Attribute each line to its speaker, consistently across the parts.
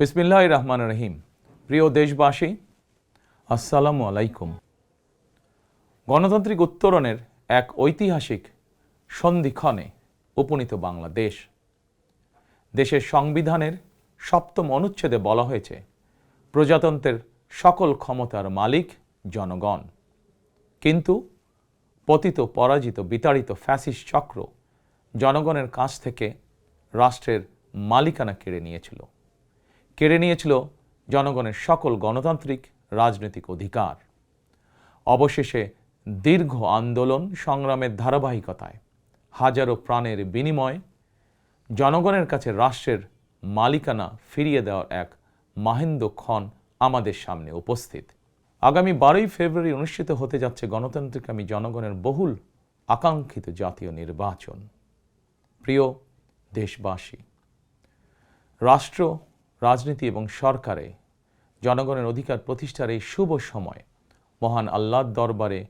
Speaker 1: বিসমিল্লাহির রহমানির রহিম। প্রিয় দেশবাসী, আসসালামু আলাইকুম। গণতান্ত্রিক উত্তরণের এক ঐতিহাসিক সন্ধিক্ষণে উপনীত বাংলাদেশ। দেশের সংবিধানের ৭ম অনুচ্ছেদে বলা হয়েছে, প্রজাতন্ত্রের সকল ক্ষমতার মালিক জনগণ। কিন্তু পতিত, পরাজিত, বিতাড়িত ফ্যাসিস্ট চক্র জনগণের কাছ থেকে রাষ্ট্রের মালিকানা কেড়ে নিয়েছিল জনগণের সকল গণতান্ত্রিক রাজনৈতিক অধিকার। অবশেষে দীর্ঘ আন্দোলন সংগ্রামের ধারাবাহিকতায় হাজারো প্রাণের বিনিময়ে জনগণের কাছে রাষ্ট্রের মালিকানা ফিরিয়ে দেওয়ার এক মাহেন্দ্রক্ষণ আমাদের সামনে উপস্থিত। আগামী 12ই ফেব্রুয়ারি অনুষ্ঠিত হতে যাচ্ছে গণতান্ত্রিকামী জনগণের বহুল আকাঙ্ক্ষিত জাতীয় নির্বাচন। প্রিয় দেশবাসী, রাষ্ট্র, রাজনীতি এবং সরকারে জনগণের অধিকার প্রতিষ্ঠার এই শুভ সময় মহান আল্লাহর দরবারে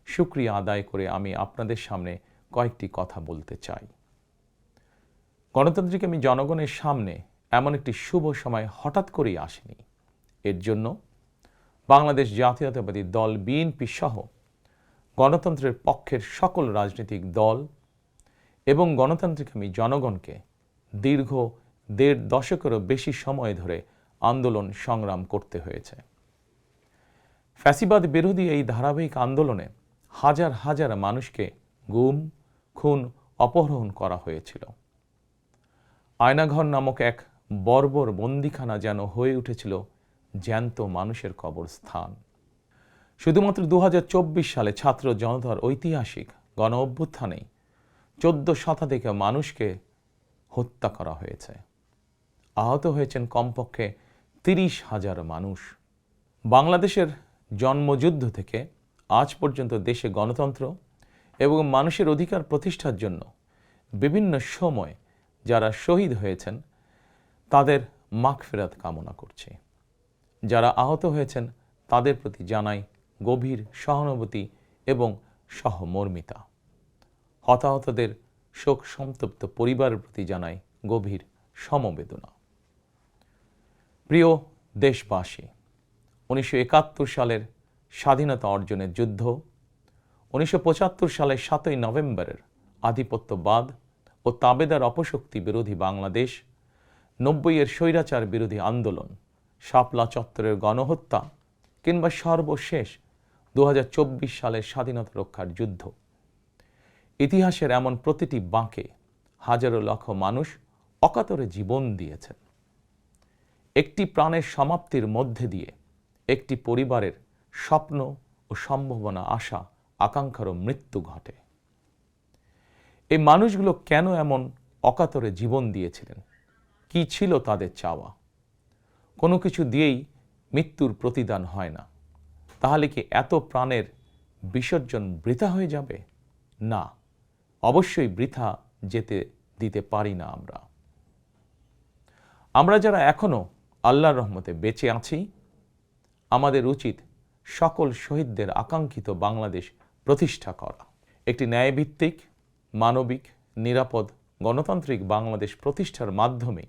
Speaker 1: শুকরিয়া আদায় করে আমি আপনাদের সামনে কয়েকটি কথা বলতে চাই। গণতান্ত্রিকামী জনগণের সামনে এমন একটি শুভ সময় হঠাৎ করেই আসেনি। এর জন্য বাংলাদেশ জাতীয়তাবাদী দল বিএনপি সহ গণতন্ত্রের পক্ষের সকল রাজনৈতিক দল এবং গণতান্ত্রিকামী জনগণকে দীর্ঘ ১.৫ দশকেরও বেশি সময় ধরে আন্দোলন সংগ্রাম করতে হয়েছে। ফ্যাসিবাদ বিরোধী এই ধারাবাহিক আন্দোলনে হাজার হাজার মানুষকে গুম, খুন, অপহরণ করা হয়েছিল। আয়নাঘর নামক এক বর্বর বন্দিখানা যেন হয়ে উঠেছিল জ্যান্ত মানুষের কবরস্থান। শুধুমাত্র ২০২৪ সালে ছাত্র জনতার ঐতিহাসিক গণ অভ্যুত্থানেই ১৪ শতাধিক মানুষকে হত্যা করা হয়েছে। আহত হয়েছেন কমপক্ষে ৩০,০০০ মানুষ। বাংলাদেশের জন্মযুদ্ধ থেকে আজ পর্যন্ত দেশে গণতন্ত্র এবং মানুষের অধিকার প্রতিষ্ঠার জন্য বিভিন্ন সময় যারা শহীদ হয়েছেন তাদের মাগফিরাত কামনা করছি। যারা আহত হয়েছেন তাদের প্রতি জানাই গভীর সহানুভূতি এবং সহমর্মিতা। হতাহতদের শোক সন্তপ্ত পরিবারের প্রতি জানাই গভীর সমবেদনা। প্রিয় দেশবাসী, ১৯৭১ সালের স্বাধীনতা অর্জনের যুদ্ধ, ১৯৭৫ সালের ৭ই নভেম্বরের আধিপত্যবাদ ও তাবেদার অপশক্তি বিরোধী বাংলাদেশ, ৯০-এর স্বৈরাচার বিরোধী আন্দোলন, শাপলা চত্বরের গণহত্যা কিংবা সর্বশেষ ২০২৪ সালের স্বাধীনতা রক্ষার যুদ্ধ, ইতিহাসের এমন প্রতিটি বাঁকে হাজারো লক্ষ মানুষ অকাতরে জীবন দিয়েছেন। একটি প্রাণের সমাপ্তির মধ্যে দিয়ে একটি পরিবারের স্বপ্ন ও সম্ভাবনা, আশা, আকাঙ্ক্ষারও মৃত্যু ঘটে। এই মানুষগুলো কেন এমন অকাতরে জীবন দিয়েছিলেন? কি ছিল তাদের চাওয়া? কোনো কিছু দিয়েই মৃত্যুর প্রতিদান হয় না। তাহলে কি এত প্রাণের বিসর্জন বৃথা হয়ে যাবে? না, অবশ্যই বৃথা যেতে দিতে পারি না। আমরা যারা এখনো আল্লাহর রহমতে বেঁচে আছি, আমাদের উচিত সকল শহীদদের আকাঙ্ক্ষিত বাংলাদেশ প্রতিষ্ঠা করা। একটি ন্যায়ভিত্তিক, মানবিক, নিরাপদ, গণতান্ত্রিক বাংলাদেশ প্রতিষ্ঠার মাধ্যমে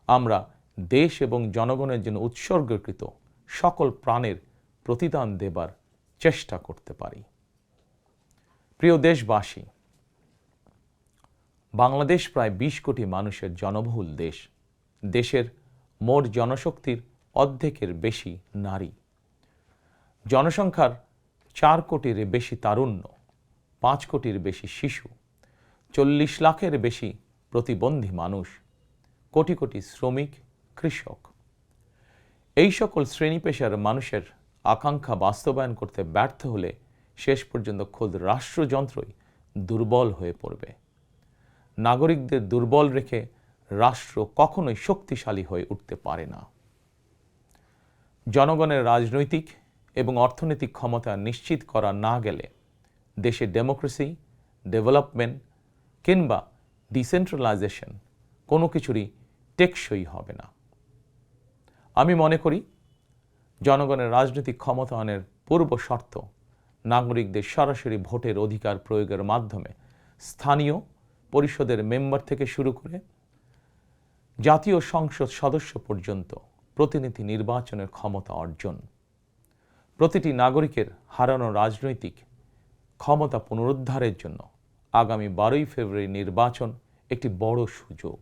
Speaker 1: আমরা দেশ এবং জনগণের জন্য উৎসর্গকৃত সকল প্রাণের প্রতিদান দেবার চেষ্টা করতে পারি। প্রিয় দেশবাসী, বাংলাদেশ প্রায় ২০ কোটি মানুষের জনবহুল দেশ। দেশের মোট জনশক্তির অর্ধেকের বেশি নারী। জনসংখ্যার ৪ কোটির বেশি তারুণ্য, ৫ কোটির বেশি শিশু, ৪০ লাখের বেশি প্রতিবন্ধী মানুষ, কোটি কোটি শ্রমিক, কৃষক। এই সকল শ্রেণী পেশার মানুষের আকাঙ্ক্ষা বাস্তবায়ন করতে ব্যর্থ হলে শেষ পর্যন্ত খোদ রাষ্ট্রযন্ত্রই দুর্বল হয়ে পড়বে। নাগরিকদের দুর্বল রেখে রাষ্ট্র কখনোই শক্তিশালী হয়ে উঠতে পারে না। জনগণের রাজনৈতিক এবং অর্থনৈতিক ক্ষমতা নিশ্চিত করা না গেলে দেশে ডেমোক্রেসি, ডেভেলপমেন্ট কিংবা ডিসেন্ট্রালাইজেশন কোনো কিছুরই টেকসই হবে না। আমি মনে করি জনগণের রাজনৈতিক ক্ষমতায়নের পূর্ব শর্ত নাগরিকদের সরাসরি ভোটের অধিকার প্রয়োগের মাধ্যমে স্থানীয় পরিষদের মেম্বার থেকে শুরু করে জাতীয় সংসদ সদস্য পর্যন্ত প্রতিনিধি নির্বাচনের ক্ষমতা অর্জন, প্রতিটি নাগরিকের হারানো রাজনৈতিক ক্ষমতা পুনরুদ্ধারের জন্য আগামী 12ই ফেব্রুয়ারি নির্বাচন একটি বড় সুযোগ।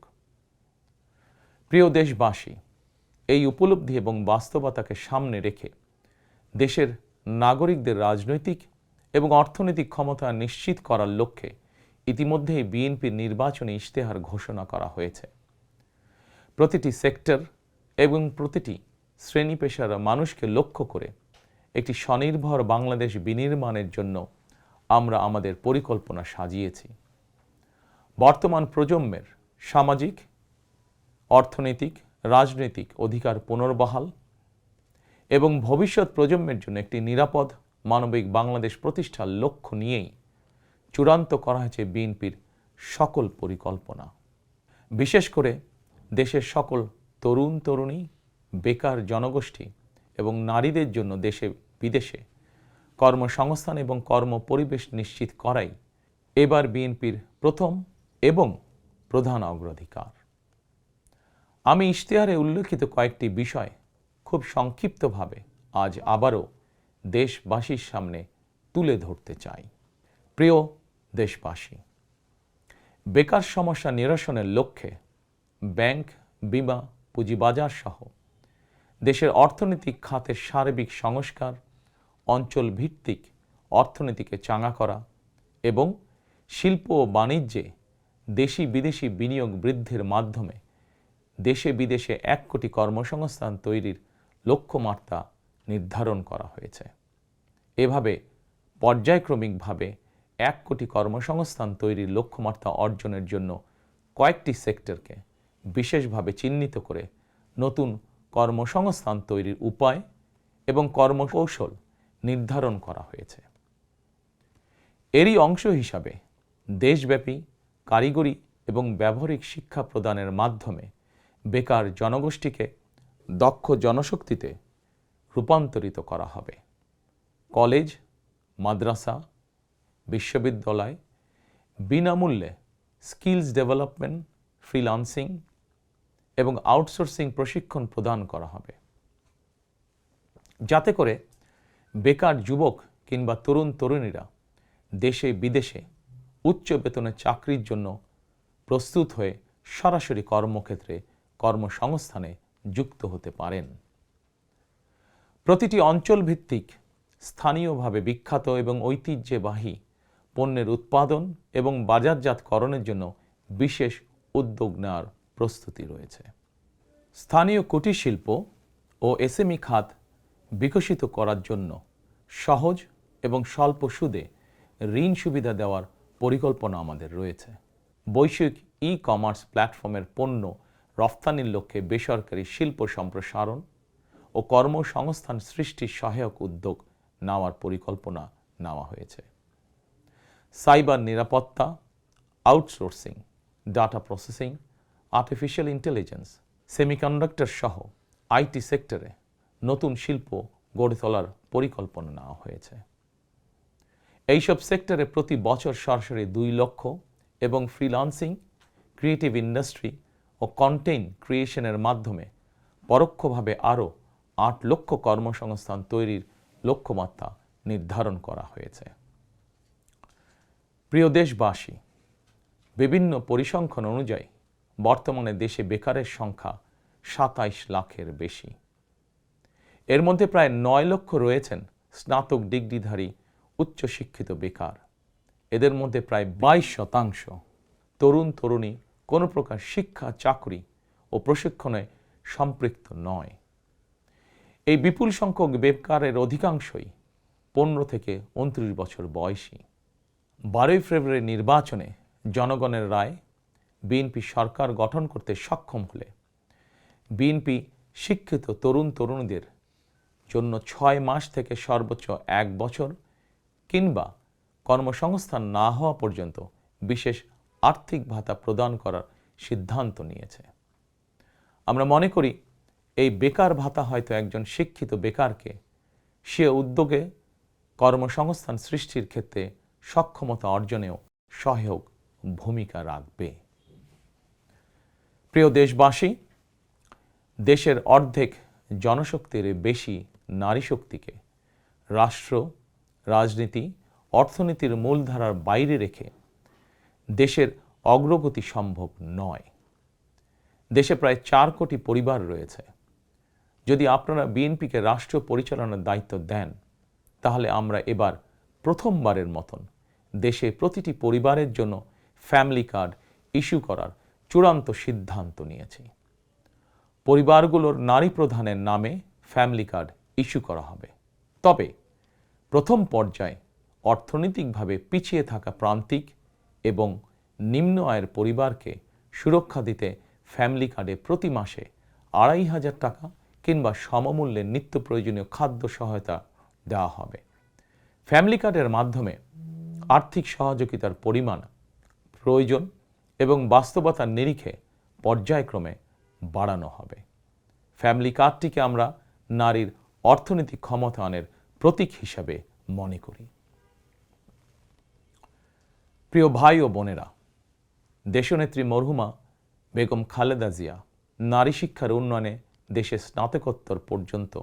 Speaker 1: প্রিয় দেশবাসী, এই উপলব্ধি এবং বাস্তবতাকে সামনে রেখে দেশের নাগরিকদের রাজনৈতিক এবং অর্থনৈতিক ক্ষমতা নিশ্চিত করার লক্ষ্যে ইতিমধ্যেই বিএনপির নির্বাচনী ইশতেহার ঘোষণা করা হয়েছে। প্রতিটি সেক্টর এবং প্রতিটি শ্রেণী পেশার মানুষকে লক্ষ্য করে একটি স্বনির্ভর বাংলাদেশ বিনির্মাণের জন্য আমরা আমাদের পরিকল্পনা সাজিয়েছি। বর্তমান প্রজন্মের সামাজিক, অর্থনৈতিক, রাজনৈতিক অধিকার পুনর্বহাল এবং ভবিষ্যৎ প্রজন্মের জন্য একটি নিরাপদ মানবিক বাংলাদেশ প্রতিষ্ঠার লক্ষ্য নিয়েই চূড়ান্ত করা হয়েছে বিএনপির সকল পরিকল্পনা। বিশেষ করে দেশের সকল তরুণ তরুণী, বেকার জনগোষ্ঠী এবং নারীদের জন্য দেশে বিদেশে কর্মসংস্থান এবং কর্মপরিবেশ নিশ্চিত করাই এবার বিএনপির প্রথম এবং প্রধান অগ্রাধিকার। আমি ইশতেহারে উল্লেখিত কয়েকটি বিষয় খুব সংক্ষিপ্তভাবে আজ আবারও দেশবাসীর সামনে তুলে ধরতে চাই। প্রিয় দেশবাসী, বেকার সমস্যা নিরসনের লক্ষ্যে ব্যাংক, বিমা, পুঁজিবাজার সহ দেশের অর্থনৈতিক খাতের সার্বিক সংস্কার, অঞ্চল ভিত্তিক অর্থনীতিকে চাঙা করা এবং শিল্প ও বাণিজ্যে দেশি বিদেশি বিনিয়োগ বৃদ্ধির মাধ্যমে দেশে বিদেশে 1 কোটি কর্মসংস্থান তৈরির লক্ষ্যমাত্রা নির্ধারণ করা হয়েছে। এভাবে পর্যায়ক্রমিকভাবে 1 কোটি কর্মসংস্থান তৈরির লক্ষ্যমাত্রা অর্জনের জন্য কয়েকটি সেক্টরকে বিশেষভাবে চিহ্নিত করে নতুন কর্মসংস্থান তৈরির উপায় এবং কর্মকৌশল নির্ধারণ করা হয়েছে। এরই অংশ হিসাবে দেশব্যাপী কারিগরি এবং ব্যবহারিক শিক্ষা প্রদানের মাধ্যমে বেকার জনগোষ্ঠীকে দক্ষ জনশক্তিতে রূপান্তরিত করা হবে। কলেজ, মাদ্রাসা, বিশ্ববিদ্যালয় বিনামূল্যে স্কিলস ডেভেলপমেন্ট, ফ্রিল্যান্সিং এবং আউটসোর্সিং প্রশিক্ষণ প্রদান করা হবে, যাতে করে বেকার যুবক কিংবা তরুণ তরুণীরা দেশে বিদেশে উচ্চ বেতনের চাকরির জন্য প্রস্তুত হয়ে সরাসরি কর্মক্ষেত্রে কর্মসংস্থানে যুক্ত হতে পারেন। প্রতিটি অঞ্চল ভিত্তিক স্থানীয়ভাবে বিখ্যাত এবং ঐতিহ্যবাহী পণ্যের উৎপাদন এবং বাজারজাতকরণের জন্য বিশেষ উদ্যোগ নেওয়ার প্রস্তুতি রয়েছে। স্থানীয় কুটির শিল্প ও এসএমই খাত বিকশিত করার জন্য সহজ এবং স্বল্প সুদে ঋণ সুবিধা দেওয়ার পরিকল্পনা আমাদের রয়েছে। বৈশ্বিক ই-কমার্স প্ল্যাটফর্মের পণ্য রফতানির লক্ষ্যে বেসরকারি শিল্প সম্প্রসারণ ও কর্মসংস্থান সৃষ্টির সহায়ক উদ্যোগ নেওয়ার পরিকল্পনা নেওয়া হয়েছে। সাইবার নিরাপত্তা, outsourcing, data processing, artificial intelligence, semiconductor সহ আইটি সেক্টরে নতুন শিল্প গড়ে তোলার পরিকল্পনা নেওয়া হয়েছে। এইসব সেক্টরে প্রতি বছর সরাসরি 2 লক্ষ এবং ফ্রিল্যান্সিং, ক্রিয়েটিভ ইন্ডাস্ট্রি ও কন্টেন্ট ক্রিয়েশনের মাধ্যমে পরোক্ষভাবে আরও 8 লক্ষ কর্মসংস্থান তৈরির লক্ষ্যমাত্রা নির্ধারণ করা হয়েছে। প্রিয় দেশবাসী, বিভিন্ন পরিসংখ্যান অনুযায়ী বর্তমানে দেশে বেকারের সংখ্যা 27 লাখের বেশি। এর মধ্যে প্রায় 9 লক্ষ রয়েছেন স্নাতক ডিগ্রিধারী উচ্চশিক্ষিত বেকার। এদের মধ্যে প্রায় 22% তরুণ তরুণী কোনো প্রকার শিক্ষা, চাকরি ও প্রশিক্ষণে সম্পৃক্ত নয়। এই বিপুল সংখ্যক বেকারের অধিকাংশই 15 থেকে 29 বছর বয়সী। 12ই ফেব্রুয়ারি নির্বাচনে জনগণের রায় বিএনপি সরকার গঠন করতে সক্ষম হলে বিএনপি শিক্ষিত তরুণ তরুণীদের জন্য 6 মাস থেকে সর্বোচ্চ 1 বছর কিংবা কর্মসংস্থান না হওয়া পর্যন্ত বিশেষ আর্থিক ভাতা প্রদান করার সিদ্ধান্ত নিয়েছে। আমরা মনে করি এই বেকার ভাতা হয়তো একজন শিক্ষিত বেকারকে সে উদ্যোগে কর্মসংস্থান সৃষ্টির ক্ষেত্রে সক্ষমতা অর্জনেও সহায়ক ভূমিকা রাখবে। প্রিয় দেশবাসী, দেশের অর্ধেক জনশক্তির বেশি নারী শক্তিকে রাষ্ট্র, রাজনীতি, অর্থনীতির মূলধারার বাইরে রেখে দেশের অগ্রগতি সম্ভব নয়। দেশে প্রায় 4 কোটি পরিবার রয়েছে। যদি আপনারা বিএনপিকে রাষ্ট্র পরিচালনার দায়িত্ব দেন, তাহলে আমরা এবার প্রথমবারের মতন দেশে প্রতিটি পরিবারের জন্য ফ্যামিলি কার্ড ইস্যু করার চূড়ান্ত সিদ্ধান্ত নিয়েছি। পরিবারগুলোর নারী প্রধানের নামে ফ্যামিলি কার্ড ইস্যু করা হবে। তবে প্রথম পর্যায়ে অর্থনৈতিকভাবে পিছিয়ে থাকা প্রান্তিক এবং নিম্ন আয়ের পরিবারকে সুরক্ষা দিতে ফ্যামিলি কার্ডে প্রতি মাসে 2,500 টাকা কিংবা সমমূল্যের নিত্য প্রয়োজনীয় খাদ্য সহায়তা দেওয়া হবে। ফ্যামিলি কার্ডের মাধ্যমে আর্থিক সহযোগিতার পরিমাণ, প্রয়োজন এবং বাস্তবতার নিরিখে পর্যায়ক্রমে বাড়ানো হবে। ফ্যামিলি কার্ডটিকে আমরা নারীর অর্থনৈতিক ক্ষমতায়নের প্রতীক হিসাবে মনে করি। প্রিয় ভাই ও বোনেরা, দেশনেত্রী মরহুমা বেগম খালেদা জিয়া নারী শিক্ষার উন্নয়নে দেশে স্নাতকোত্তর পর্যন্ত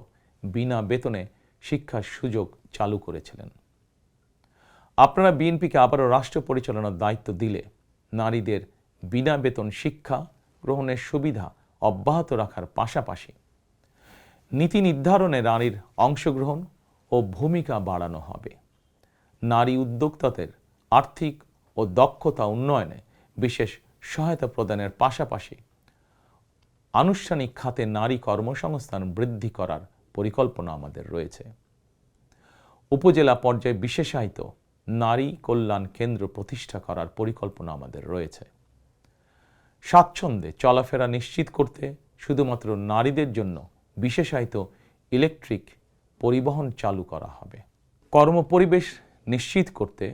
Speaker 1: বিনা বেতনে শিক্ষার সুযোগ চালু করেছিলেন। আপনারা বিএনপিকে আবারও রাষ্ট্র পরিচালনার দায়িত্ব দিলে নারীদের বিনা বেতন শিক্ষা গ্রহণের সুবিধা অব্যাহত রাখার পাশাপাশি নীতি নির্ধারণে নারীর অংশগ্রহণ ও ভূমিকা বাড়ানো হবে। নারী উদ্যোক্তাদের আর্থিক ও দক্ষতা উন্নয়নে বিশেষ সহায়তা প্রদানের পাশাপাশি আনুষ্ঠানিক খাতে নারী কর্মসংস্থান বৃদ্ধি করার পরিকল্পনা আমাদের রয়েছে। উপজেলা পর্যায়ে বিশেষায়িত নারী কল্যাণ কেন্দ্র প্রতিষ্ঠা করার পরিকল্পনা আমাদের রয়েছে। স্বাচ্ছন্দ্যে চলাফেরা নিশ্চিত করতে শুধুমাত্র নারীদের জন্য বিশেষায়িত ইলেকট্রিক পরিবহন চালু করা হবে। কর্মপরিবেশ নিশ্চিত করতে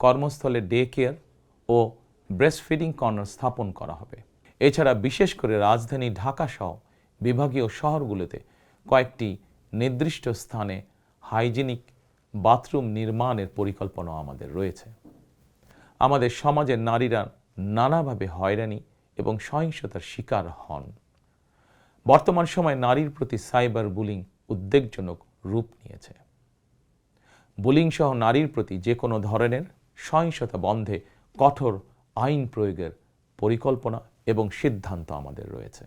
Speaker 1: কর্মস্থলে ডে কেয়ার ও ব্রেস্ট ফিডিং কর্নার স্থাপন করা হবে। এছাড়া বিশেষ করে রাজধানী ঢাকা সহ বিভাগীয় শহরগুলোতে কয়েকটি নির্দিষ্ট স্থানে হাইজিনিক বাথরুম নির্মাণের পরিকল্পনা আমাদের রয়েছে। আমাদের সমাজের নারীরা নানাভাবে হয়রানি এবং সহিংসতার শিকার হন। বর্তমান সময়ে নারীর প্রতি সাইবার বুলিং উদ্বেগজনক রূপ নিয়েছে। বুলিং সহ নারীর প্রতি যে কোনো ধরনের সহিংসতা বন্ধে কঠোর আইন প্রয়োগের পরিকল্পনা এবং সিদ্ধান্ত আমাদের রয়েছে।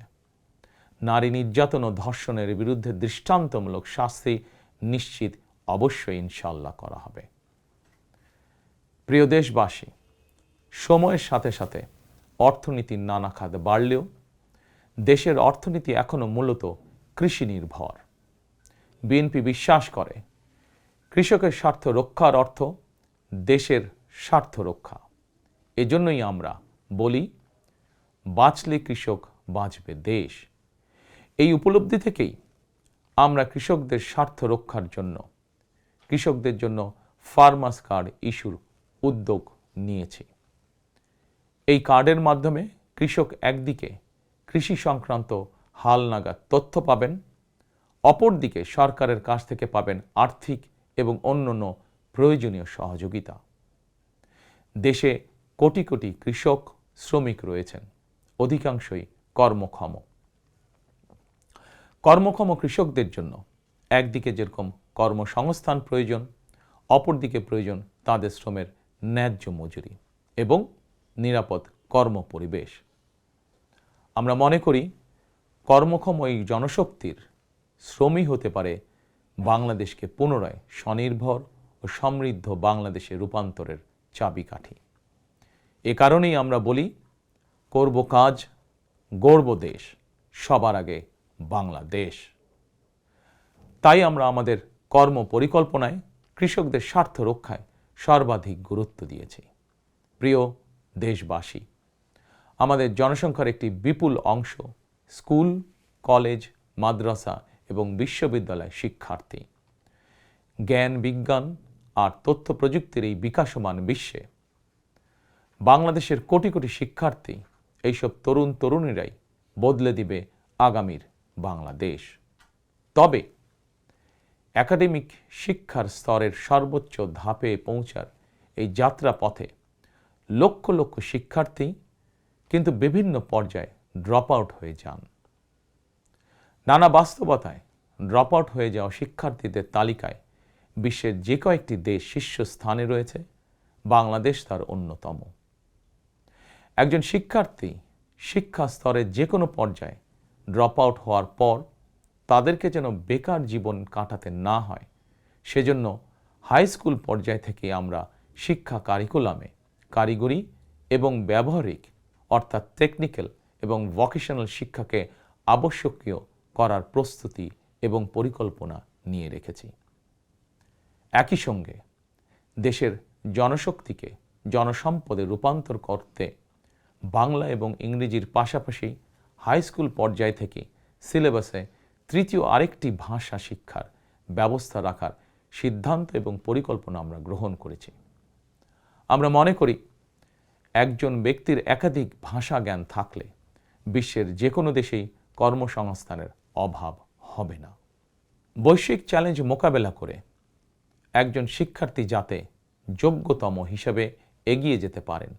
Speaker 1: নারী নির্যাতন ও ধর্ষণের বিরুদ্ধে দৃষ্টান্তমূলক শাস্তি নিশ্চিত অবশ্যই ইনশাআল্লাহ করা হবে। প্রিয় দেশবাসী, সময়ের সাথে সাথে অর্থনীতির নানা খাত বাড়লেও দেশের অর্থনীতি এখনো মূলত কৃষি নির্ভর। বিএনপি বিশ্বাস করে কৃষকের স্বার্থ রক্ষার অর্থ দেশের স্বার্থ রক্ষা। এজন্যই আমরা বলি, বাঁচলে কৃষক বাঁচবে দেশ। এই উপলব্ধি থেকেই আমরা কৃষকদের স্বার্থ রক্ষার জন্য কৃষকদের জন্য ফার্মার্স কার্ড ইস্যুর উদ্যোগ নিয়েছি। এই কার্ডের মাধ্যমে কৃষক একদিকে কৃষি সংক্রান্ত হালনাগাদ তথ্য পাবেন, অপরদিকে সরকারের কাছ থেকে পাবেন আর্থিক এবং অন্যান্য প্রয়োজনীয় সহযোগিতা। দেশে কোটি কোটি কৃষক শ্রমিক রয়েছেন, অধিকাংশই কর্মক্ষম। কর্মক্ষম কৃষকদের জন্য একদিকে যেরকম কর্মসংস্থান প্রয়োজন, অপরদিকে প্রয়োজন তাদের শ্রমের ন্যায্য মজুরি এবং নিরাপদ কর্মপরিবেশ। আমরা মনে করি কর্মক্ষম এই জনশক্তির শ্রমই হতে পারে বাংলাদেশকে পুনরায় স্বনির্ভর ও সমৃদ্ধ বাংলাদেশে রূপান্তরের চাবিকাঠি। এ কারণেই আমরা বলি, করব কাজ, গড়ব দেশ, সবার আগে বাংলাদেশ। তাই আমরা আমাদের কর্ম পরিকল্পনায় কৃষকদের স্বার্থ রক্ষায় সর্বাধিক গুরুত্ব দিয়েছি। প্রিয় দেশবাসী, আমাদের জনসংখ্যার একটি বিপুল অংশ স্কুল, কলেজ, মাদ্রাসা এবং বিশ্ববিদ্যালয় শিক্ষার্থী। জ্ঞান, বিজ্ঞান আর তথ্য প্রযুক্তির এই বিকাশমান বিশ্বে বাংলাদেশের কোটি কোটি শিক্ষার্থী, এইসব তরুণ তরুণীরাই বদলে দিবে আগামীর বাংলাদেশ। তবে একাডেমিক শিক্ষার স্তরের সর্বোচ্চ ধাপে পৌঁছার এই যাত্রা পথে লক্ষ লক্ষ শিক্ষার্থী কিন্তু বিভিন্ন পর্যায়ে ড্রপ আউট হয়ে যান। নানা বাস্তবতায় ড্রপ আউট হয়ে যাওয়া শিক্ষার্থীদের তালিকায় বিশ্বের যে কয়েকটি দেশ শীর্ষস্থানে রয়েছে, বাংলাদেশ তার অন্যতম। একজন শিক্ষার্থী শিক্ষা স্তরের যে কোনো পর্যায়ে ড্রপ আউট হওয়ার পর তাদেরকে যেন বেকার জীবন কাটাতে না হয়, সেজন্য হাই স্কুল পর্যায় থেকে আমরা শিক্ষা কারিকুলামে কারিগরি এবং ব্যবহারিক অর্থাৎ টেকনিক্যাল এবং ভোকেশনাল শিক্ষাকে আবশ্যকীয় করার প্রস্তুতি এবং পরিকল্পনা নিয়ে রেখেছি। একই সঙ্গে দেশের জনশক্তিকে জনসম্পদে রূপান্তর করতে বাংলা এবং ইংরেজির পাশাপাশি হাই স্কুল পর্যায় থেকে সিলেবাসে তৃতীয় আরেকটি ভাষা শিক্ষার ব্যবস্থা রাখার সিদ্ধান্ত এবং পরিকল্পনা আমরা গ্রহণ করেছি। আমরা মনে করি একজন ব্যক্তির একাধিক ভাষা জ্ঞান থাকলে বিশ্বের যে কোনো দেশেই কর্মসংস্থানের অভাব হবে না। বৈশ্বিক চ্যালেঞ্জ মোকাবেলা করে একজন শিক্ষার্থী যাতে যোগ্যতম হিসেবে এগিয়ে যেতে পারেন,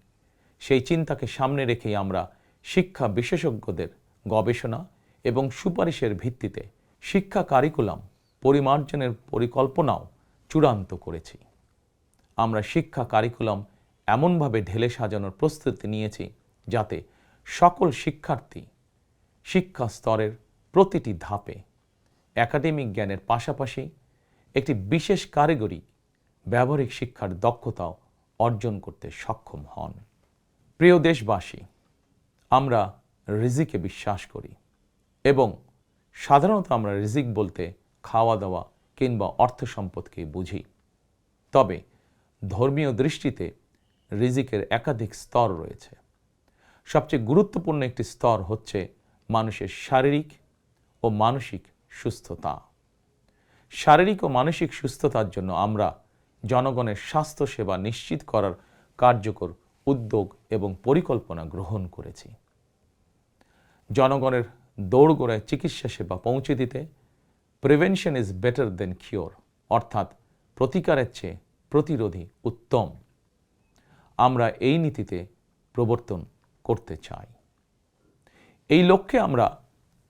Speaker 1: সেই চিন্তাকে সামনে রেখেই আমরা শিক্ষা বিশেষজ্ঞদের গবেষণা এবং সুপারিশের ভিত্তিতে শিক্ষা কারিকুলাম পরিমার্জনের পরিকল্পনাও চূড়ান্ত করেছি। আমরা শিক্ষা কারিকুলাম এমনভাবে ঢেলে সাজানোর প্রস্তুতি নিয়েছি যাতে সকল শিক্ষার্থী শিক্ষা স্তরের প্রতিটি ধাপে একাডেমিক জ্ঞানের পাশাপাশি একটি বিশেষ কারিগরি ব্যবহারিক শিক্ষার দক্ষতাও অর্জন করতে সক্ষম হন। প্রিয় দেশবাসী, আমরা রিজিকে বিশ্বাস করি এবং সাধারণত আমরা রিজিক বলতে খাওয়া দাওয়া কিংবা অর্থ সম্পদকে বুঝি। তবে ধর্মীয় দৃষ্টিতে রিজিকের একাধিক স্তর রয়েছে। সবচেয়ে গুরুত্বপূর্ণ একটি স্তর হচ্ছে মানুষের শারীরিক ও মানসিক সুস্থতা। শারীরিক ও মানসিক সুস্থতার জন্য আমরা জনগণের স্বাস্থ্যসেবা নিশ্চিত করার কার্যকর উদ্যোগ এবং পরিকল্পনা গ্রহণ করেছি। জনগণের দৌড়গোড়ায় চিকিৎসা সেবা পৌঁছে দিতে prevention is better then cure, অর্থাৎ প্রতিকারের চেয়ে প্রতিরোধী উত্তম, আমরা এই নীতিতে প্রবর্তন করতে চাই। এই লক্ষ্যে আমরা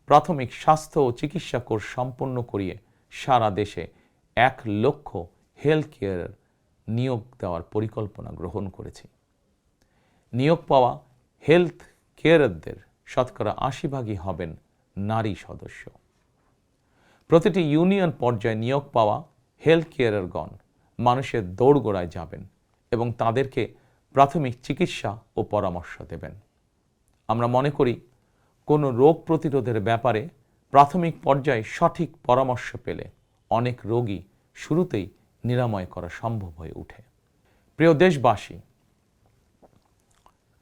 Speaker 1: প্রাথমিক স্বাস্থ্য ও চিকিৎসা কোর্স সম্পন্ন করিয়ে সারা দেশে 1 লক্ষ হেলথ কেয়ার নিয়োগ দেওয়ার পরিকল্পনা গ্রহণ করেছি। নিয়োগ পাওয়া হেলথ কেয়ারদের শতকরা 80% হবেন নারী সদস্য। প্রতিটি ইউনিয়ন পর্যায়ে নিয়োগ পাওয়া হেলথ কেয়ারগণ মানুষের দৌড়গোড়ায় যাবেন এবং তাদেরকে প্রাথমিক চিকিৎসা ও পরামর্শ দেবেন। আমরা মনে করি কোনো রোগ প্রতিরোধের ব্যাপারে প্রাথমিক পর্যায়ে সঠিক পরামর্শ পেলে অনেক রোগী শুরুতেই নিরাময় করা সম্ভব হয়ে ওঠে। প্রিয় দেশবাসী,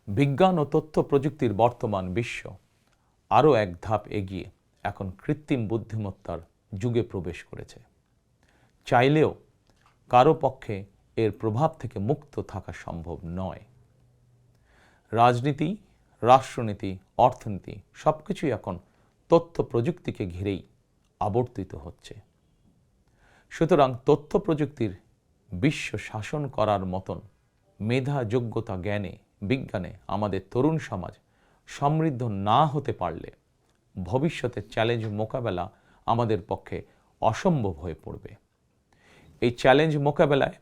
Speaker 1: বিজ্ঞান ও তথ্য প্রযুক্তির বর্তমান বিশ্ব আরও এক ধাপ এগিয়ে এখন কৃত্রিম বুদ্ধিমত্তার যুগে প্রবেশ করেছে। চাইলেও কারো পক্ষে এর প্রভাব থেকে মুক্ত থাকা সম্ভব নয়। রাজনীতি, রাষ্ট্রনীতি, অর্থনীতি সবকিছুই এখন তথ্য প্রযুক্তিকে ঘিরেই আবর্তিত হচ্ছে। সুতরাং তথ্য প্রযুক্তির বিশ্ব শাসন করার মতন মেধা, যোগ্যতা, জ্ঞানে, বিজ্ঞানে আমাদের তরুণ সমাজ সমৃদ্ধ না হতে পারলে ভবিষ্যতের চ্যালেঞ্জ মোকাবেলা আমাদের পক্ষে অসম্ভব হয়ে পড়বে। এই চ্যালেঞ্জ মোকাবেলায়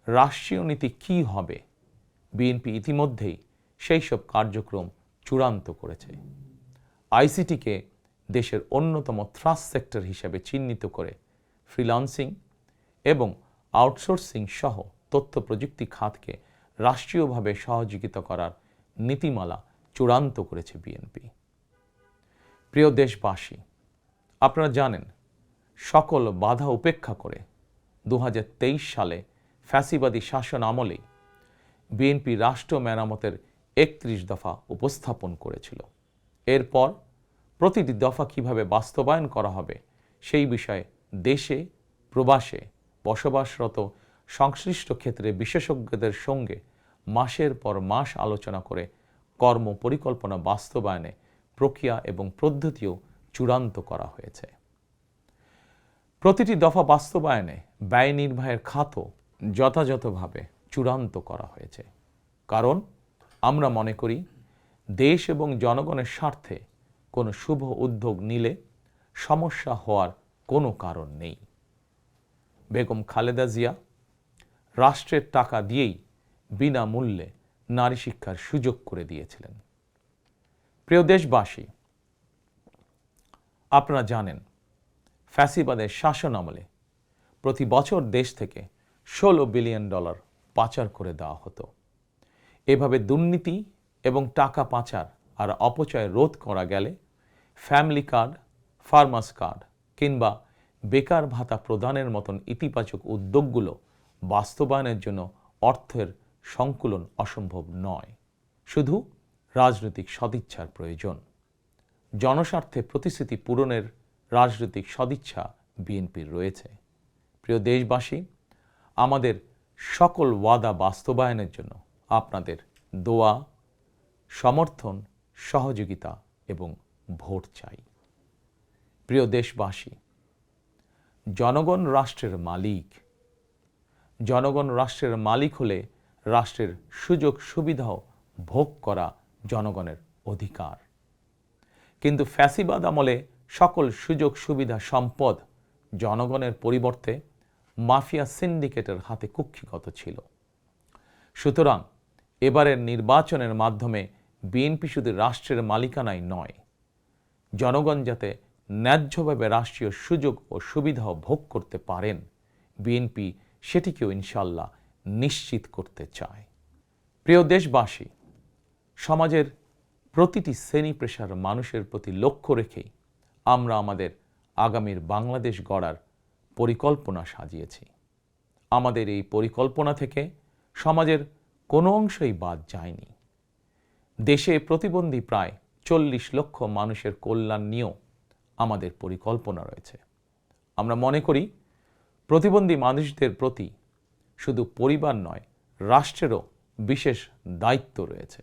Speaker 1: রাষ্ট্রীয় নীতি কী হবে, বিএনপি ইতিমধ্যেই সেই সব কার্যক্রম চূড়ান্ত করেছে। আইসিটিকে দেশের অন্যতম থ্রাস্ট সেক্টর হিসেবে চিহ্নিত করে ফ্রিল্যান্সিং এবং আউটসোর্সিং সহ তথ্য প্রযুক্তি খাতকে রাষ্ট্রীয়ভাবে সহযোগিতা করার নীতিমালা চূড়ান্ত করেছে বিএনপি। প্রিয় দেশবাসী, আপনারা জানেন সকল বাধা উপেক্ষা করে 2023 সালে ফ্যাসিবাদী শাসন আমলেই বিএনপি রাষ্ট্র মেরামতের 31 দফা উপস্থাপন করেছিল। এরপর প্রতিটি দফা কিভাবে বাস্তবায়ন করা হবে সেই বিষয়ে দেশে প্রবাসে বসবাসরত সংশ্লিষ্ট ক্ষেত্রে বিশেষজ্ঞদের সঙ্গে মাসের পর মাস আলোচনা করে কর্ম পরিকল্পনা বাস্তবায়নে প্রক্রিয়া এবং পদ্ধতিও চূড়ান্ত করা হয়েছে। প্রতিটি দফা বাস্তবায়নে ব্যয় নির্বাহের খাতও যথাযথভাবে চূড়ান্ত করা হয়েছে। কারণ আমরা মনে করি দেশ এবং জনগণের স্বার্থে কোনো শুভ উদ্যোগ নিলে সমস্যা হওয়ার কোনো কারণ নেই। বেগম খালেদা জিয়া রাষ্ট্রের টাকা দিয়েই বিনামূল্যে নারী শিক্ষার সুযোগ করে দিয়েছিলেন। প্রিয় দেশবাসী, আপনারা জানেন ফ্যাসিবাদের শাসন আমলে প্রতি বছর দেশ থেকে $16 বিলিয়ন পাচার করে দেওয়া হতো। এভাবে দুর্নীতি এবং টাকা পাচার আর অপচয় রোধ করা গেলে ফ্যামিলি কার্ড, ফার্মার্স কার্ড কিংবা বেকার ভাতা প্রদানের মতন ইতিবাচক উদ্যোগগুলো বাস্তবায়নের জন্য অর্থের সংকুলন অসম্ভব নয়। শুধু রাজনৈতিক সদিচ্ছার প্রয়োজন। জনস্বার্থে প্রতিশ্রুতি পূরণের রাজনৈতিক সদিচ্ছা বিএনপির রয়েছে। প্রিয় দেশবাসী, আমাদের সকল ওয়াদা বাস্তবায়নের জন্য আপনাদের দোয়া, সমর্থন, সহযোগিতা এবং ভোট চাই। প্রিয় দেশবাসী, জনগণ রাষ্ট্রের মালিক। জনগণ রাষ্ট্রের মালিক হলে রাষ্ট্রের সুযোগ সুবিধাও ভোগ করা জনগণের অধিকার। কিন্তু ফ্যাসিবাদ আমলে সকল সুযোগ সুবিধা সম্পদ জনগণের পরিবর্তে মাফিয়া সিন্ডিকেটের হাতে কুক্ষিগত ছিল। সুতরাং এবারের নির্বাচনের মাধ্যমে বিএনপি শুধু রাষ্ট্রের মালিকানায় নয়, জনগণ যাতে ন্যায্যভাবে রাষ্ট্রীয় সুযোগ ও সুবিধাও ভোগ করতে পারেন, বিএনপি সেটিকেও ইনশাল্লাহ নিশ্চিত করতে চায়। প্রিয় দেশবাসী, সমাজের প্রতিটি শ্রেণী পেশার মানুষের প্রতি লক্ষ্য রেখেই আমরা আমাদের আগামীর বাংলাদেশ গড়ার পরিকল্পনা সাজিয়েছি। আমাদের এই পরিকল্পনা থেকে সমাজের কোনো অংশই বাদ যায়নি। দেশে প্রতিবন্ধী প্রায় 40 লক্ষ মানুষের কল্যাণ নিয়েও আমাদের পরিকল্পনা রয়েছে। আমরা মনে করি প্রতিবন্ধী মানুষদের প্রতি শুধু পরিবার নয়, রাষ্ট্রেরও বিশেষ দায়িত্ব রয়েছে।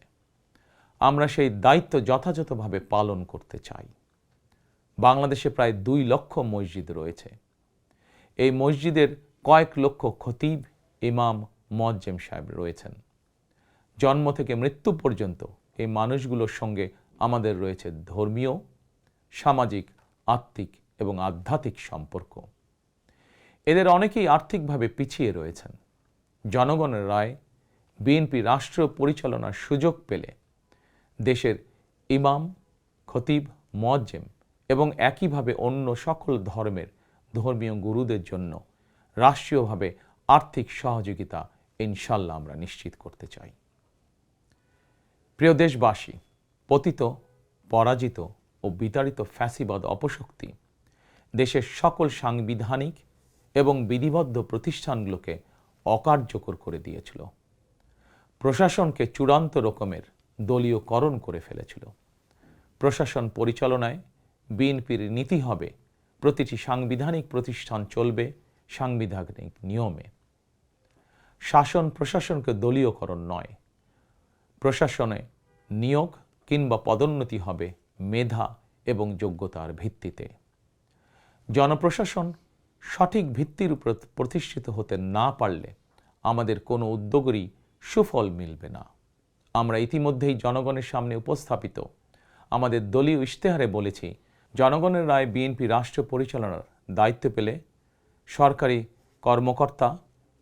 Speaker 1: আমরা সেই দায়িত্ব যথাযথভাবে পালন করতে চাই। বাংলাদেশে প্রায় 2 লক্ষ মসজিদ রয়েছে। এই মসজিদের কয়েক লক্ষ খতিব, ইমাম, মুয়াজ্জিম সাহেব রয়েছেন। জন্ম থেকে মৃত্যু পর্যন্ত এই মানুষগুলোর সঙ্গে আমাদের রয়েছে ধর্মীয়, সামাজিক, আত্মিক এবং আধ্যাত্মিক সম্পর্ক। এদের অনেকেই আর্থিকভাবে পিছিয়ে রয়েছেন। জনগণের রায় বিএনপি রাষ্ট্র পরিচালনার সুযোগ পেলে দেশের ইমাম, খতিব, মুয়াজ্জিম এবং একইভাবে অন্য সকল ধর্মের ধর্মীয় গুরুদের জন্য রাষ্ট্রীয়ভাবে আর্থিক সহযোগিতা ইনশাল্লাহ আমরা নিশ্চিত করতে চাই। প্রিয় দেশবাসী, পতিত, পরাজিত ও বিতাড়িত ফ্যাসিবাদ অপশক্তি দেশের সকল সাংবিধানিক এবং বিধিবদ্ধ প্রতিষ্ঠানগুলোকে অকার্যকর করে দিয়েছিল। প্রশাসনকে চূড়ান্ত রকমের দলীয়করণ করে ফেলেছিল। প্রশাসন পরিচালনায় বিএনপির নীতি হবে প্রতিটি সাংবিধানিক প্রতিষ্ঠান চলবে সাংবিধানিক নিয়মে। শাসন প্রশাসনকে দলীয়করণ নয়। প্রশাসনে নিয়োগ কিংবা পদোন্নতি হবে মেধা এবং যোগ্যতার ভিত্তিতে। জনপ্রশাসন সঠিক ভিত্তির উপর প্রতিষ্ঠিত হতে না পারলে আমাদের কোনো উদ্যোগেরই সুফল মিলবে না। আমরা ইতিমধ্যেই জনগণের সামনে উপস্থাপিত আমাদের দলীয় ইশতেহারে বলেছি, জনগণের রায় বিএনপি রাষ্ট্র পরিচালনার দায়িত্ব পেলে সরকারি কর্মকর্তা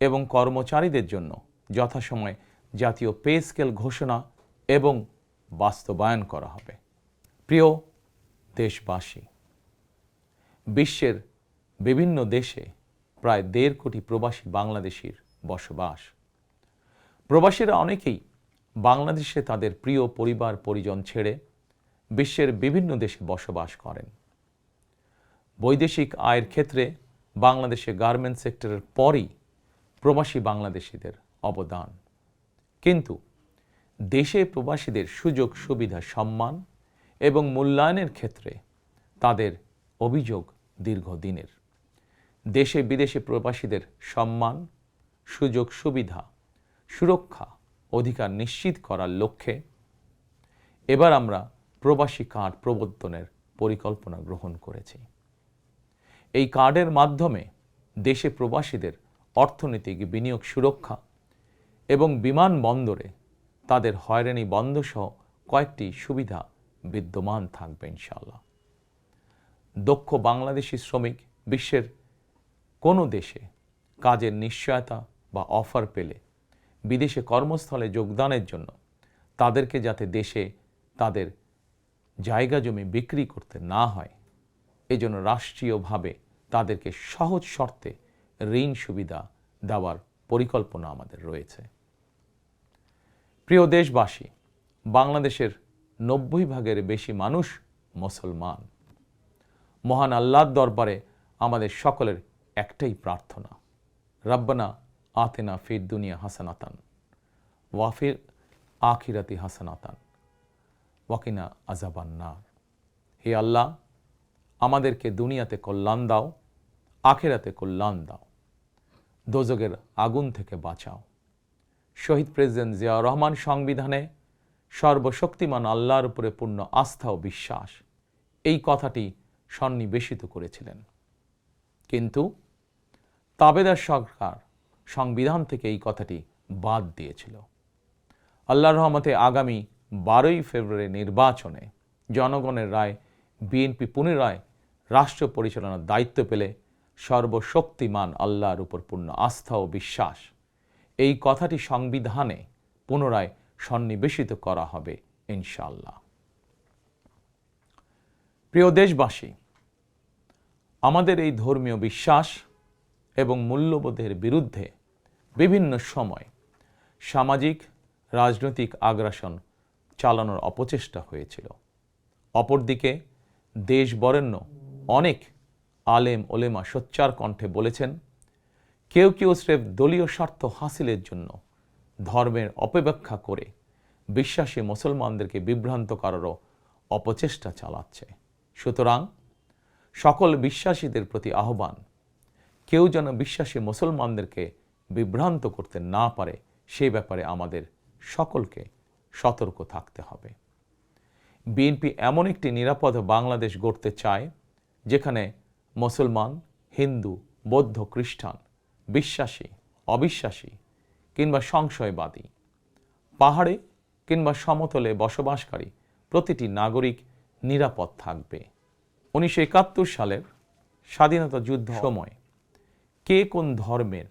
Speaker 1: এবং কর্মচারীদের জন্য যথাসময়ে জাতীয় পে স্কেল ঘোষণা এবং বাস্তবায়ন করা হবে। প্রিয় দেশবাসী, বিশ্বের বিভিন্ন দেশে প্রায় 1.5 কোটি প্রবাসী বাংলাদেশির বসবাস। প্রবাসীরা অনেকেই বাংলাদেশে তাদের প্রিয় পরিবার পরিজন ছেড়ে বিশ্বের বিভিন্ন দেশে বসবাস করেন। বৈদেশিক আয়ের ক্ষেত্রে বাংলাদেশে গার্মেন্টস সেক্টরের পরই প্রবাসী বাংলাদেশিদের অবদান। কিন্তু দেশে প্রবাসীদের সুযোগ সুবিধা, সম্মান এবং মূল্যায়নের ক্ষেত্রে তাদের অভিযোগ দীর্ঘদিনের। দেশে বিদেশে প্রবাসীদের সম্মান, সুযোগ সুবিধা, সুরক্ষা, অধিকার নিশ্চিত করার লক্ষ্যে এবার আমরা প্রবাসী কার্ড প্রবর্তনের পরিকল্পনা গ্রহণ করেছি। এই কার্ডের মাধ্যমে দেশে প্রবাসীদের অর্থনৈতিক বিনিয়োগ সুরক্ষা এবং বিমানবন্দরে তাদের হয়রানি বন্ধসহ কয়েকটি সুবিধা বিদ্যমান থাকবে ইনশাআল্লাহ। দক্ষ বাংলাদেশি শ্রমিক বিশ্বের কোনো দেশে কাজের নিশ্চয়তা বা অফার পেলে বিদেশে কর্মস্থলে যোগদানের জন্য তাদেরকে যাতে দেশে তাদের জায়গা জমি বিক্রি করতে না হয়, এজন্য রাষ্ট্রীয়ভাবে তাদেরকে সহজ শর্তে ঋণ সুবিধা দেওয়ার পরিকল্পনা আমাদের রয়েছে। প্রিয় দেশবাসী, বাংলাদেশের 90% বেশি মানুষ মুসলমান। মহান আল্লাহর দরবারে আমাদের সকলের একটাই প্রার্থনা, রব্বানা আতিনা ফিদ দুনিয়া হাসানাতান ওয়া ফিল আখিরাতি হাসানাতান ওয়াকিনা আযাবান নার। হে আল্লাহ, আমাদেরকে দুনিয়াতে কল্যাণ দাও, আখিরাতে কল্যাণ দাও, দোজখের আগুন থেকে বাঁচাও। শহীদ প্রেসিডেন্ট জিয়াউর রহমান সংবিধানে সর্বশক্তিমান আল্লাহর উপরে পূর্ণ আস্থা ও বিশ্বাস, এই কথাটি সন্নিবেশিত করেছিলেন। কিন্তু তাবেদার সরকার সংবিধান থেকে এই কথাটি বাদ দিয়েছিল। আল্লাহর রহমতে আগামী 12ই ফেব্রুয়ারি নির্বাচনে জনগণের রায় বিএনপি পুনরায় রাষ্ট্র পরিচালনার দায়িত্ব পেলে সর্বশক্তিমান আল্লাহর উপর পূর্ণ আস্থা ও বিশ্বাস, এই কথাটি সংবিধানে পুনরায় সন্নিবেশিত করা হবে ইনশাআল্লাহ। প্রিয় দেশবাসী, আমাদের এই ধর্মীয় বিশ্বাস এবং মূল্যবোধের বিরুদ্ধে বিভিন্ন সময় সামাজিক রাজনৈতিক আগ্রাসন চালানোর অপচেষ্টা হয়েছিল। অপরদিকে দেশ বরেণ্য অনেক আলেম ওলেমা সোচ্চার কণ্ঠে বলেছেন, কেউ কেউ স্রেফ দলীয় স্বার্থ হাসিলের জন্য ধর্মের অপব্যাখ্যা করে বিশ্বাসী মুসলমানদেরকে বিভ্রান্ত করারও অপচেষ্টা চালাচ্ছে। সুতরাং সকল বিশ্বাসীদের প্রতি আহ্বান, কেউ যেন বিশ্বাসী মুসলমানদেরকে বিভ্রান্ত করতে না পারে, সেই ব্যাপারে আমাদের সকলকে সতর্ক থাকতে হবে। বিএনপি এমন একটি নিরাপদ বাংলাদেশ গড়তে চায় যেখানে মুসলমান, হিন্দু, বৌদ্ধ, খ্রিস্টান, বিশ্বাসী, অবিশ্বাসী কিংবা সংশয়বাদী, পাহাড়ে কিংবা সমতলে বসবাসকারী প্রতিটি নাগরিক নিরাপদ থাকবে। 1971 সালের স্বাধীনতা যুদ্ধ সময় কে কোন ধর্মের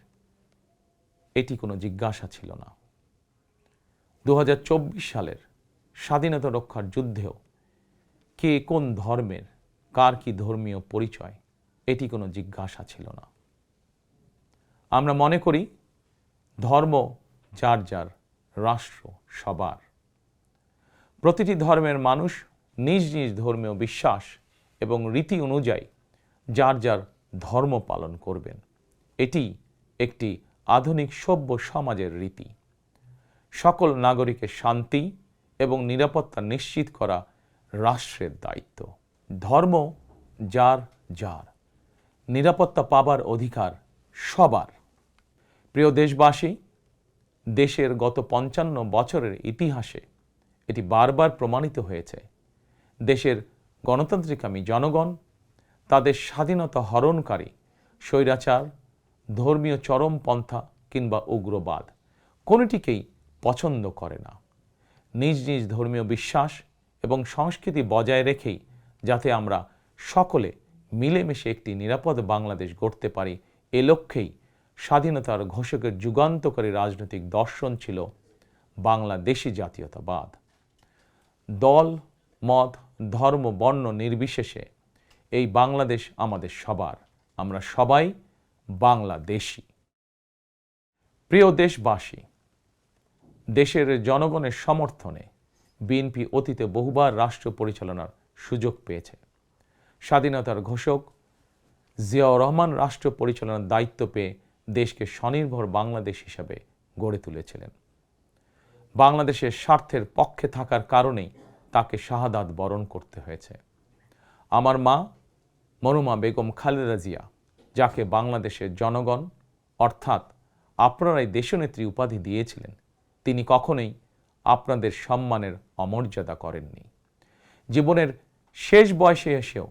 Speaker 1: এটি কোনো জিজ্ঞাসা ছিল না। 2024 সালের স্বাধীনতা রক্ষার যুদ্ধেও কে কোন ধর্মের, কার কি ধর্মীয় পরিচয়, এটি কোনো জিজ্ঞাসা ছিল না। আমরা মনে করি ধর্ম যার যার, রাষ্ট্র সবার। প্রতিটি ধর্মের মানুষ নিজ নিজ ধর্মীয় বিশ্বাস এবং রীতি অনুযায়ী যার যার ধর্ম পালন করবেন। এটি একটি আধুনিক সভ্য সমাজের রীতি। সকল নাগরিকের শান্তি এবং নিরাপত্তা নিশ্চিত করা রাষ্ট্রের দায়িত্ব। ধর্ম যার যার, নিরাপত্তা পাবার অধিকার সবার। প্রিয় দেশবাসী, দেশের গত 55 বছরের ইতিহাসে এটি বারবার প্রমাণিত হয়েছে, দেশের গণতান্ত্রিকামী জনগণ তাদের স্বাধীনতা হরণকারী স্বৈরাচার, ধর্মীয় চরমপন্থা কিংবা উগ্রবাদ কোনোটিকেই পছন্দ করে না। নিজ নিজ ধর্মীয় বিশ্বাস এবং সংস্কৃতি বজায় রেখেই যাতে আমরা সকলে মিলেমিশে একটি নিরাপদ বাংলাদেশ গড়তে পারি, এ লক্ষ্যেই স্বাধীনতার ঘোষকের যুগান্তকারী রাজনৈতিক দর্শন ছিল বাংলাদেশি জাতীয়তাবাদ। দল, মত, ধর্ম, বর্ণ নির্বিশেষে এই বাংলাদেশ আমাদের সবার, আমরা সবাই বাংলাদেশী। প্রিয় দেশবাসী, দেশের জনগণের সমর্থনে বিএনপি অতীতে বহুবার রাষ্ট্র পরিচালনার সুযোগ পেয়েছে। স্বাধীনতার ঘোষক জিয়াউর রহমান রাষ্ট্র পরিচালনার দায়িত্ব পেয়ে দেশকে স্বনির্ভর বাংলাদেশ হিসাবে গড়ে তুলেছিলেন। বাংলাদেশের স্বার্থের পক্ষে থাকার কারণেই তাকে শাহাদাত বরণ করতে হয়েছে। আমার মা মরহুমা বেগম খালেদা জিয়া, যাকে বাংলাদেশের জনগণ অর্থাৎ আপনারাই দেশনেত্রী উপাধি দিয়েছিলেন, তিনি কখনোই আপনাদের সম্মানের অমর্যাদা করেননি। জীবনের শেষ বয়সে এসেও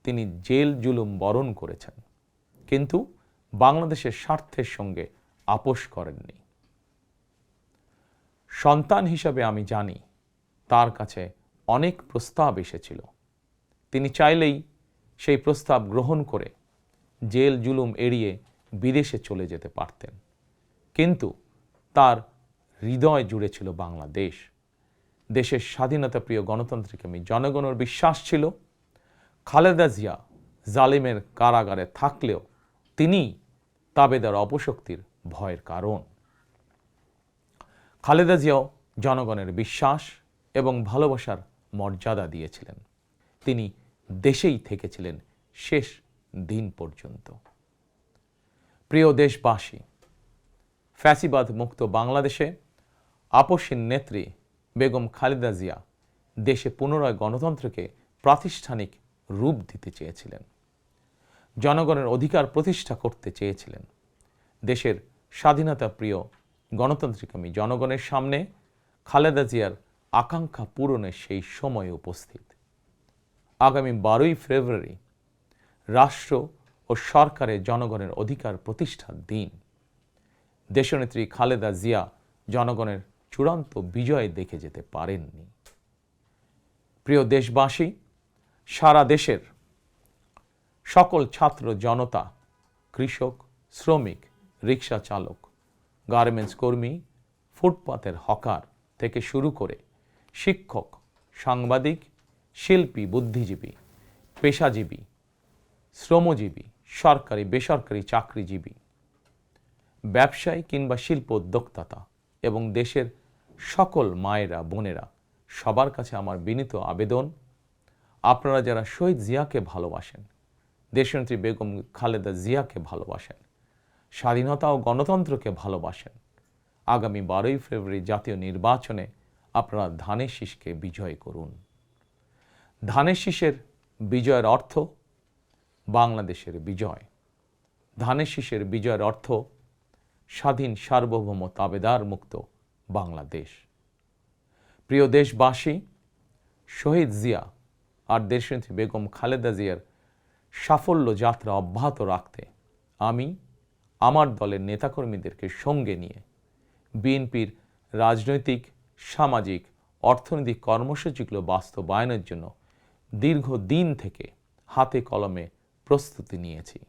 Speaker 1: তিনি জেল জুলুম বরণ করেছেন, কিন্তু বাংলাদেশের স্বার্থের সঙ্গে আপোষ করেননি। সন্তান হিসাবে আমি জানি তার কাছে অনেক প্রস্তাব এসেছিল। তিনি চাইলেই সেই প্রস্তাব গ্রহণ করে জেল জুলুম এড়িয়ে বিদেশে চলে যেতে পারতেন, কিন্তু তার হৃদয় জুড়ে ছিল বাংলাদেশ। দেশের স্বাধীনতাপ্রিয় গণতন্ত্রকামী জনগণের বিশ্বাস ছিল খালেদা জিয়া জালিমের কারাগারে থাকলেও তিনি তাবেদার অপশক্তির ভয়ের কারণ। খালেদা জিয়াও জনগণের বিশ্বাস এবং ভালোবাসার মর্যাদা দিয়েছিলেন। তিনি দেশেই থেকেছিলেন শেষ দিন পর্যন্ত। প্রিয় দেশবাসী, ফ্যাসিবাদ মুক্ত বাংলাদেশে আপসীন নেত্রী বেগম খালেদা জিয়া দেশে পুনরায় গণতন্ত্রকে প্রাতিষ্ঠানিক রূপ দিতে চেয়েছিলেন, জনগণের অধিকার প্রতিষ্ঠা করতে চেয়েছিলেন। দেশের স্বাধীনতা প্রিয় গণতন্ত্রকামী জনগণের সামনে খালেদা জিয়ার আকাঙ্ক্ষা পূরণের সেই সময় উপস্থিত। আগামী 12ই ফেব্রুয়ারি রাষ্ট্র ও সরকারের জনগণের অধিকার প্রতিষ্ঠার দিন। দেশনেত্রী খালেদা জিয়া জনগণের চূড়ান্ত বিজয় দেখে যেতে পারেননি। প্রিয় দেশবাসী, সারা দেশের সকল ছাত্র জনতা, কৃষক, শ্রমিক, রিক্সা চালক, গার্মেন্টস কর্মী, ফুটপাতের হকার থেকে শুরু করে শিক্ষক, সাংবাদিক, শিল্পী, বুদ্ধিজীবী, পেশাজীবী, শ্রমজীবী, সরকারি বেসরকারি চাকরিজীবী, ব্যবসায়ী কিংবা শিল্প উদ্যোক্তা এবং দেশের সকল মায়েরা, বোনেরা, সবার কাছে আমার বিনীত আবেদন, আপনারা যারা শহীদ জিয়াকে ভালোবাসেন, দেশনেত্রী বেগম খালেদা জিয়াকে ভালোবাসেন, স্বাধীনতা ও গণতন্ত্রকে ভালোবাসেন, আগামী 12ই ফেব্রুয়ারি জাতীয় নির্বাচনে আপনারা ধানের শীষকে বিজয় করুন। ধানের শীষের বিজয়ের অর্থ বাংলাদেশের বিজয়। ধানের শীষের বিজয়ের অর্থ স্বাধীন, সার্বভৌম, তাবেদার মুক্ত বাংলাদেশ। প্রিয় দেশবাসী, শহীদ জিয়া আর দেশনেত্রী বেগম খালেদা জিয়ার সাফল্য যাত্রা অব্যাহত রাখতে আমি আমার দলের নেতাকর্মীদেরকে সঙ্গে নিয়ে বিএনপির রাজনৈতিক, সামাজিক, অর্থনৈতিক কর্মসূচিগুলো বাস্তবায়নের জন্য দীর্ঘদিন থেকে হাতে কলমে প্রস্তুতি নিয়েছি।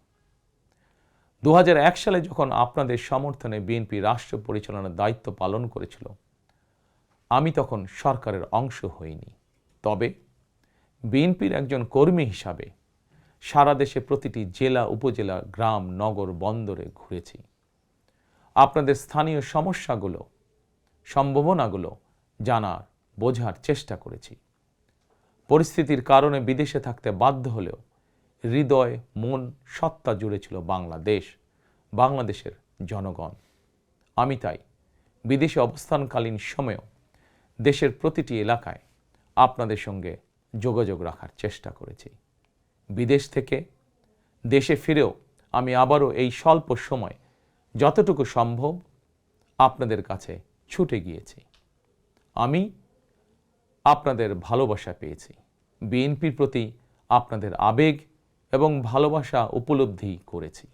Speaker 1: 2001 সালে যখন আপনাদের সমর্থনে বিএনপি রাষ্ট্র পরিচালনার দায়িত্ব পালন করেছিল, আমি তখন সরকারের অংশ হইনি। তবে বিএনপির একজন কর্মী হিসাবে সারা দেশে প্রতিটি জেলা, উপজেলা, গ্রাম, নগর, বন্দরে ঘুরেছি। আপনাদের স্থানীয় সমস্যাগুলো, সম্ভাবনাগুলো জানার, বোঝার চেষ্টা করেছি। পরিস্থিতির কারণে বিদেশে থাকতে বাধ্য হলেও হৃদয়, মন, সত্তা জুড়ে ছিল বাংলাদেশ, বাংলাদেশের জনগণ। আমি তাই বিদেশে অবস্থানকালীন সময়েও দেশের প্রতিটি এলাকায় আপনাদের সঙ্গে যোগাযোগ রাখার চেষ্টা করেছি। বিদেশ থেকে দেশে ফিরেও আমি আবারও এই স্বল্প সময় যতটুকু সম্ভব আপনাদের কাছে ছুটে গিয়েছি। আমি আপনাদের ভালোবাসা পেয়েছি, বিএনপির প্রতি আপনাদের আবেগ এবং ভালোবাসা উপলব্ধি করেছি।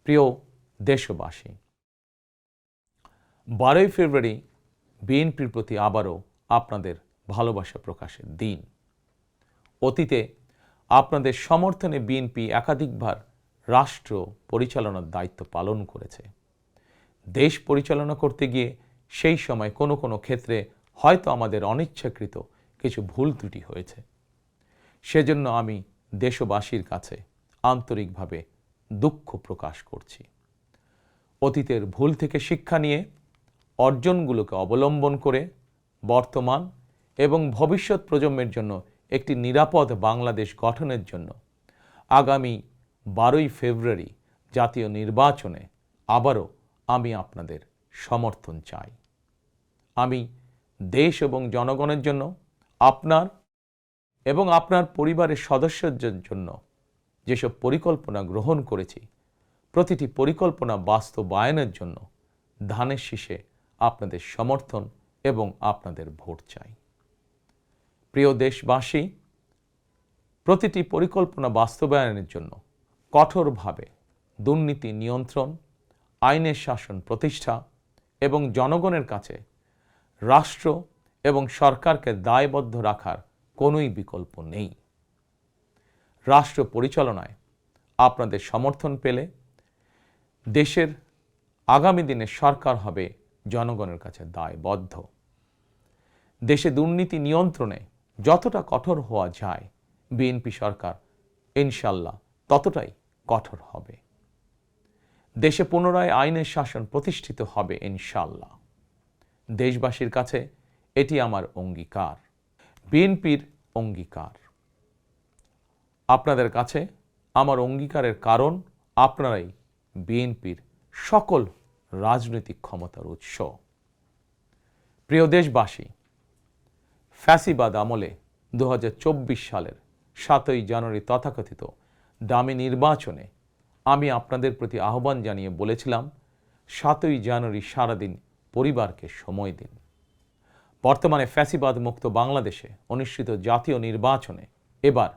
Speaker 1: প্রিয় দেশবাসী, 12ই ফেব্রুয়ারি বিএনপির প্রতি আবারও আপনাদের ভালোবাসা প্রকাশের দিন। অতীতে আপনাদের সমর্থনে বিএনপি একাধিকবার রাষ্ট্র পরিচালনার দায়িত্ব পালন করেছে। দেশ পরিচালনা করতে গিয়ে সেই সময় কোনো কোনো ক্ষেত্রে হয়তো আমাদের অনিচ্ছাকৃত কিছু ভুল ত্রুটি হয়েছে। সেজন্য আমি দেশবাসীর কাছে আন্তরিকভাবে দুঃখ প্রকাশ করছি। অতীতের ভুল থেকে শিক্ষা নিয়ে অর্জনগুলোকে অবলম্বন করে বর্তমান এবং ভবিষ্যৎ প্রজন্মের জন্য একটি নিরাপদ বাংলাদেশ গঠনের জন্য আগামী 12ই ফেব্রুয়ারি জাতীয় নির্বাচনে আবারও আমি আপনাদের সমর্থন চাই। আমি দেশ এবং জনগণের জন্য, আপনার এবং আপনার পরিবারের সদস্যদের জন্য যেসব পরিকল্পনা গ্রহণ করেছি, প্রতিটি পরিকল্পনা বাস্তবায়নের জন্য ধানের শীষে আপনাদের সমর্থন এবং আপনাদের ভোট চাই। প্রিয় দেশবাসী, প্রতিটি পরিকল্পনা বাস্তবায়নের জন্য কঠোরভাবে দুর্নীতি নিয়ন্ত্রণ, আইনের শাসন প্রতিষ্ঠা এবং জনগণের কাছে রাষ্ট্র এবং সরকারকে দায়বদ্ধ রাখার কোনোই বিকল্প নেই। রাষ্ট্র পরিচালনায় আপনাদের সমর্থন পেলে দেশের আগামী দিনে সরকার হবে জনগণের কাছে দায়বদ্ধ। দেশে দুর্নীতি নিয়ন্ত্রণে যতটা কঠোর হওয়া যায়, বিএনপি সরকার ইনশাল্লাহ ততটাই কঠোর হবে। দেশে পুনরায় আইনের শাসন প্রতিষ্ঠিত হবে ইনশাল্লাহ। দেশবাসীর কাছে এটি আমার অঙ্গীকার, বিএনপির অঙ্গীকার। আপনাদের কাছে আমার অঙ্গীকারের কারণ আপনারাই বিএনপির সকল রাজনৈতিক ক্ষমতার উৎস। প্রিয় দেশবাসী, ফ্যাসিবাদ আমলে 2024 সালের 7ই জানুয়ারি তথাকথিত ডামি নির্বাচনে আমি আপনাদের প্রতি আহ্বান জানিয়ে বলেছিলাম, 7ই জানুয়ারি সারাদিন পরিবারকে সময় দিন। বর্তমানে ফ্যাসিবাদ মুক্ত বাংলাদেশে অনুষ্ঠিত জাতীয় নির্বাচনে এবার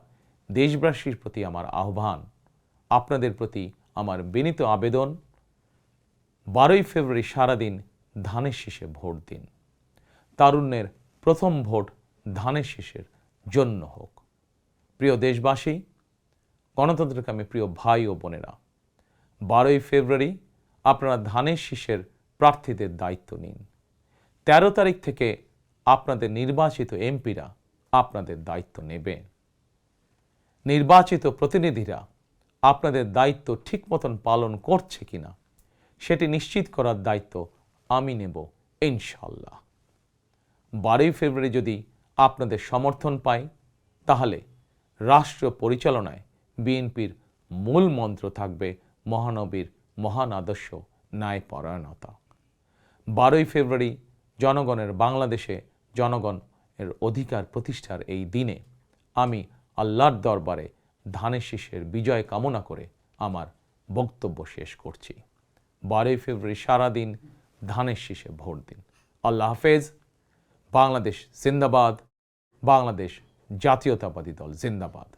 Speaker 1: দেশবাসীর প্রতি আমার আহ্বান, আপনাদের প্রতি আমার বিনীত আবেদন, 12ই ফেব্রুয়ারি সারাদিন ধানের শীষে ভোট দিন। তারুণ্যের প্রথম ভোট ধানের শীষের জন্য হোক। প্রিয় দেশবাসী, গণতন্ত্রকামী প্রিয় ভাই ও বোনেরা, 12ই ফেব্রুয়ারি আপনারা ধানের শীষের প্রার্থীদের দায়িত্ব নিন। 13 তারিখ থেকে আপনাদের নির্বাচিত এমপিরা আপনাদের দায়িত্ব নেবে। নির্বাচিত প্রতিনিধিরা আপনাদের দায়িত্ব ঠিক মতন পালন করছে কিনা সেটি নিশ্চিত করার দায়িত্ব আমি নেব ইনশাল্লাহ। 12ই ফেব্রুয়ারি যদি আপনাদের সমর্থন পাই, তাহলে রাষ্ট্র পরিচালনায় বিএনপির মূল মন্ত্র থাকবে মহানবীর মহান আদর্শ, ন্যায়পরায়ণতা। 12ই ফেব্রুয়ারি জনগণের বাংলাদেশে জনগণের অধিকার প্রতিষ্ঠার এই দিনে আমি আল্লাহর দরবারে ধানের শীষের বিজয় কামনা করে আমার বক্তব্য শেষ করছি। 12ই ফেব্রুয়ারি সারাদিন ধানের শীষে ভোট দিন। আল্লাহ হাফেজ। বাংলাদেশ জিন্দাবাদ। বাংলাদেশ জাতীয়তাবাদী দল জিন্দাবাদ।